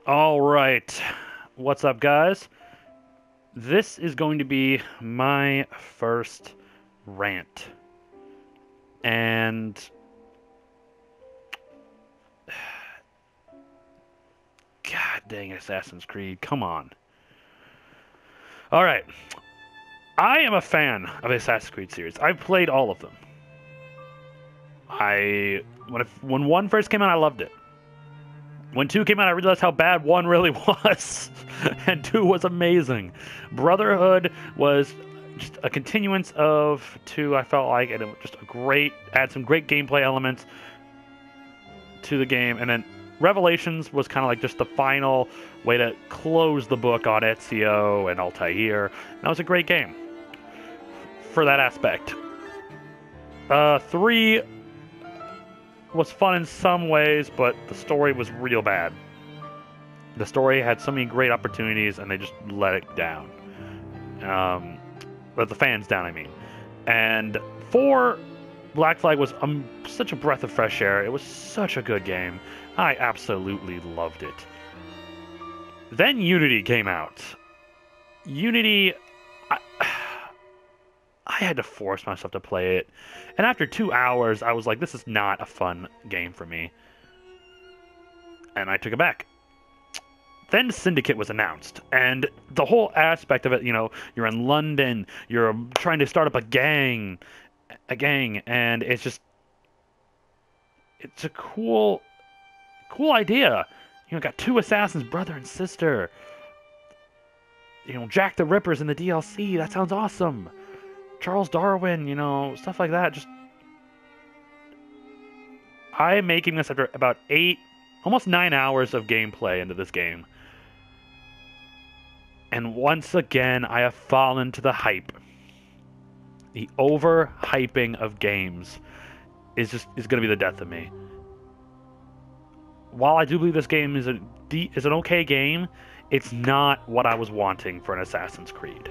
All right. What's up, guys? This is going to be my first rant. And God dang it, Assassin's Creed, come on. All right. I am a fan of the Assassin's Creed series. I've played all of them. When one first came out, I loved it. When 2 came out, I realized how bad 1 really was. And 2 was amazing. Brotherhood was just a continuance of 2, I felt like, and it was just add some great gameplay elements to the game. And then Revelations was kind of like just the final way to close the book on Ezio and Altair. That was a great game for that aspect. 3 was fun in some ways, but the story was real bad. The story had so many great opportunities, and they just let it down. Let the fans down, I mean. And 4, Black Flag was such a breath of fresh air. It was such a good game. I absolutely loved it. Then Unity came out. Unity, I had to force myself to play it. And after 2 hours, I was like, this is not a fun game for me. And I took it back. Then Syndicate was announced. And the whole aspect of it, you're in London, you're trying to start up a gang, and it's a cool idea. Got 2 assassins, brother and sister. Jack the Ripper's in the DLC. That sounds awesome. Charles Darwin, stuff like that. I am making this after about 8, almost 9 hours of gameplay into this game. And once again, I have fallen to the hype. The over-hyping of games is going to be the death of me. While I do believe this game is an okay game, it's not what I was wanting for an Assassin's Creed.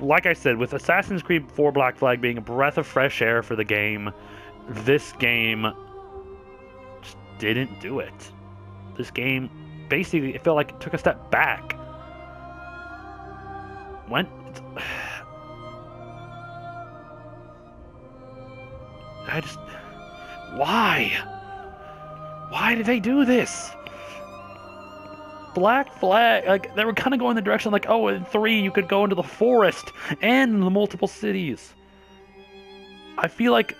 Like I said, with Assassin's Creed 4 Black Flag being a breath of fresh air for the game, this game just didn't do it. This game, basically, it felt like it took a step back. Why? Why did they do this? Black Flag, like, they were kind of going the direction like, oh, in 3 you could go into the forest and the multiple cities. I feel like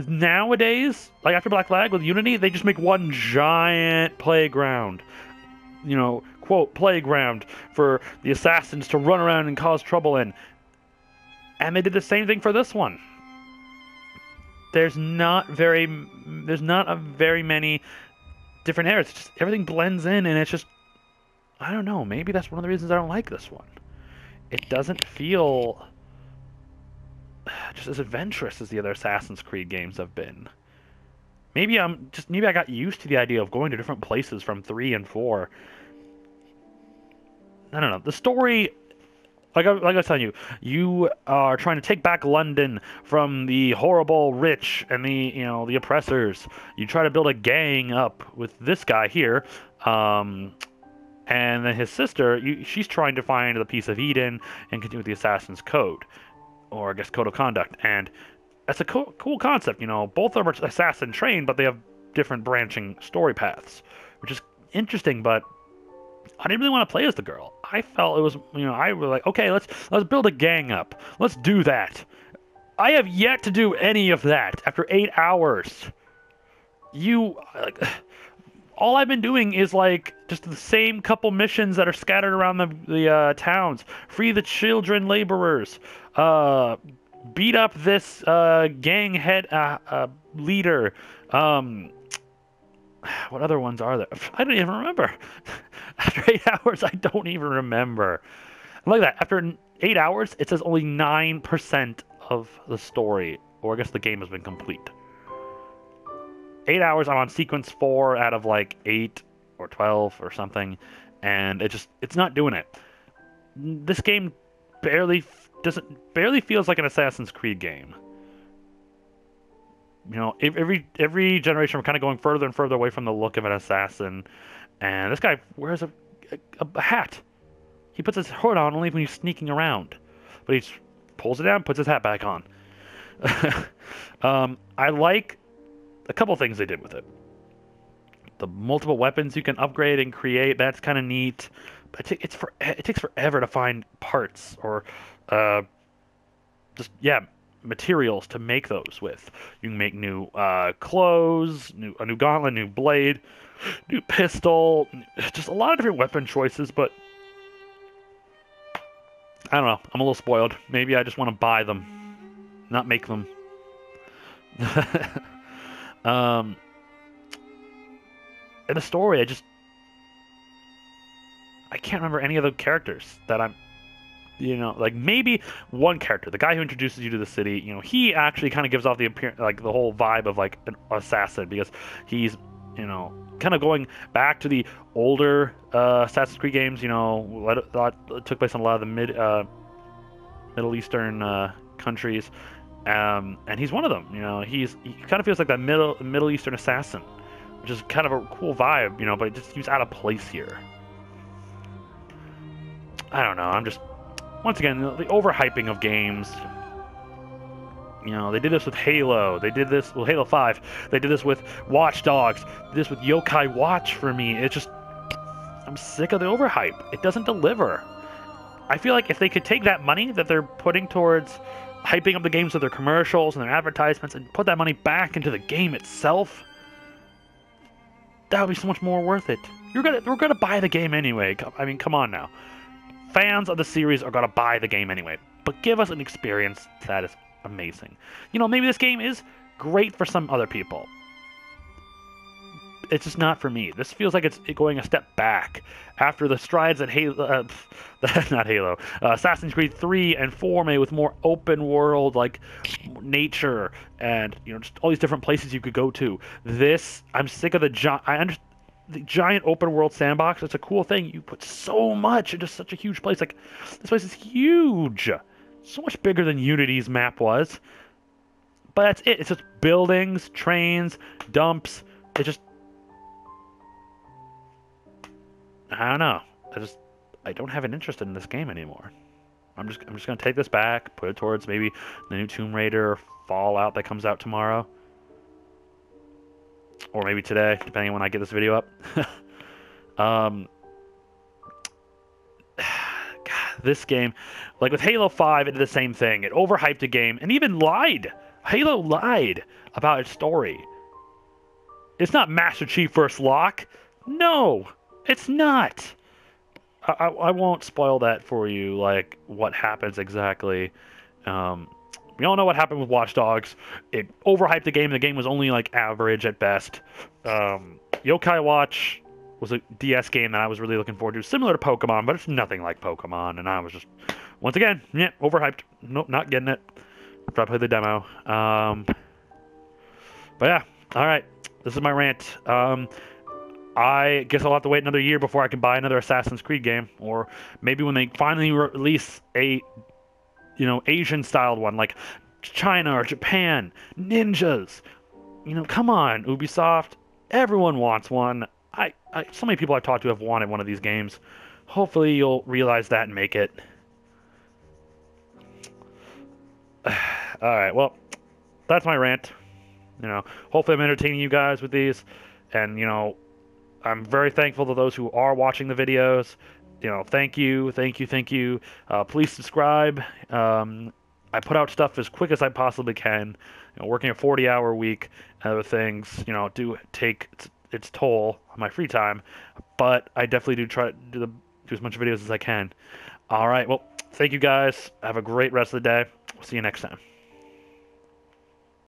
nowadays, like after Black Flag with Unity, they just make one giant playground. Quote, playground for the assassins to run around and cause trouble in. And they did the same thing for this one. There's not a very many different areas. It's just everything blends in, and it's just, I don't know, maybe that's one of the reasons I don't like this one. It doesn't feel just as adventurous as the other Assassin's Creed games have been. Maybe I got used to the idea of going to different places from 3 and 4. I don't know. The story, like I was telling you, you are trying to take back London from the horrible rich and the oppressors. You try to build a gang up with this guy here. And then his sister, she's trying to find the Piece of Eden and continue with the Assassin's Code, or I guess Code of Conduct. And that's a cool concept, Both of them are assassin trained, but they have different branching story paths, which is interesting. But I didn't really want to play as the girl. I felt it was, I was like, okay, let's build a gang up. Let's do that. I have yet to do any of that after 8 hours. All I've been doing is like just the same couple missions that are scattered around the towns. Free the children laborers. Beat up this gang head leader. What other ones are there? I don't even remember. After 8 hours, I don't even remember. Look at that. After 8 hours, it says only 9% of the story, or I guess the game has been complete. 8 hours, I'm on sequence 4 out of like 8 or 12 or something, and it's not doing it. This game barely feels like an Assassin's Creed game. Every generation we're kind of going further and further away from the look of an assassin, And this guy wears a hat. He puts his hood on only when he's sneaking around. But he pulls it down, puts his hat back on. I like a couple things they did with it. The multiple weapons you can upgrade and create, that's kind of neat. But it takes forever to find parts or materials to make those with. You can make new clothes, a new gauntlet, new blade, new pistol, just a lot of different weapon choices, but I don't know. I'm a little spoiled. Maybe I just want to buy them, not make them. In the story, I can't remember any of the characters that I'm, like maybe one character, the guy who introduces you to the city, he actually kind of gives off the appearance, like the whole vibe of like an assassin, because he's, kind of going back to the older Assassin's Creed games, that took place in a lot of the Middle Eastern countries, and he's one of them. He kind of feels like that Middle Eastern assassin, which is kind of a cool vibe, but it just seems out of place here. I don't know. I'm just, once again, the overhyping of games. They did this with Halo. They did this with Halo 5. They did this with Watch Dogs. They did this with Yokai Watch for me. It's just, I'm sick of the overhype. It doesn't deliver. I feel like if they could take that money that they're putting towards hyping up the games with their commercials and their advertisements and put that money back into the game itself, that would be so much more worth it. We're gonna buy the game anyway. I mean, come on now. Fans of the series are gonna buy the game anyway. But give us an experience that is amazing. Maybe this game is great for some other people. It's just not for me. This feels like it's going a step back after the strides that Assassin's Creed 3 and 4 made with more open world, like nature and just all these different places you could go to. I'm sick of the giant open world sandbox. It's a cool thing. You put so much into such a huge place. Like, this place is huge. So much bigger than Unity's map was. But that's it. It's just buildings, trains, dumps. It just, I don't know. I don't have an interest in this game anymore. I'm just gonna take this back, put it towards maybe the new Tomb Raider or Fallout that comes out tomorrow. Or maybe today, depending on when I get this video up. God, this game, like with Halo 5, it did the same thing. It overhyped the game and even lied. Halo lied about its story. It's not Master Chief vs. Locke. No, it's not. I won't spoil that for you, like what happens exactly. We all know what happened with Watch Dogs. It overhyped the game. The game was only like average at best. Yokai Watch was a DS game that I was really looking forward to, similar to Pokemon, but it's nothing like Pokemon. And I was just, once again, overhyped. Nope, not getting it. After I played the demo. But yeah, all right. This is my rant. I guess I'll have to wait another year before I can buy another Assassin's Creed game, or maybe when they finally release a Asian-styled one, like China or Japan, ninjas. Come on, Ubisoft. Everyone wants one. So many people I've talked to have wanted one of these games. Hopefully you'll realize that and make it. Alright, well, that's my rant. Hopefully I'm entertaining you guys with these. And, I'm very thankful to those who are watching the videos. Thank you. Please subscribe. I put out stuff as quick as I possibly can. Working a 40-hour week and other things, do take its toll on my free time. But I definitely do try to do as much videos as I can. All right. Well, thank you guys. Have a great rest of the day. We'll see you next time.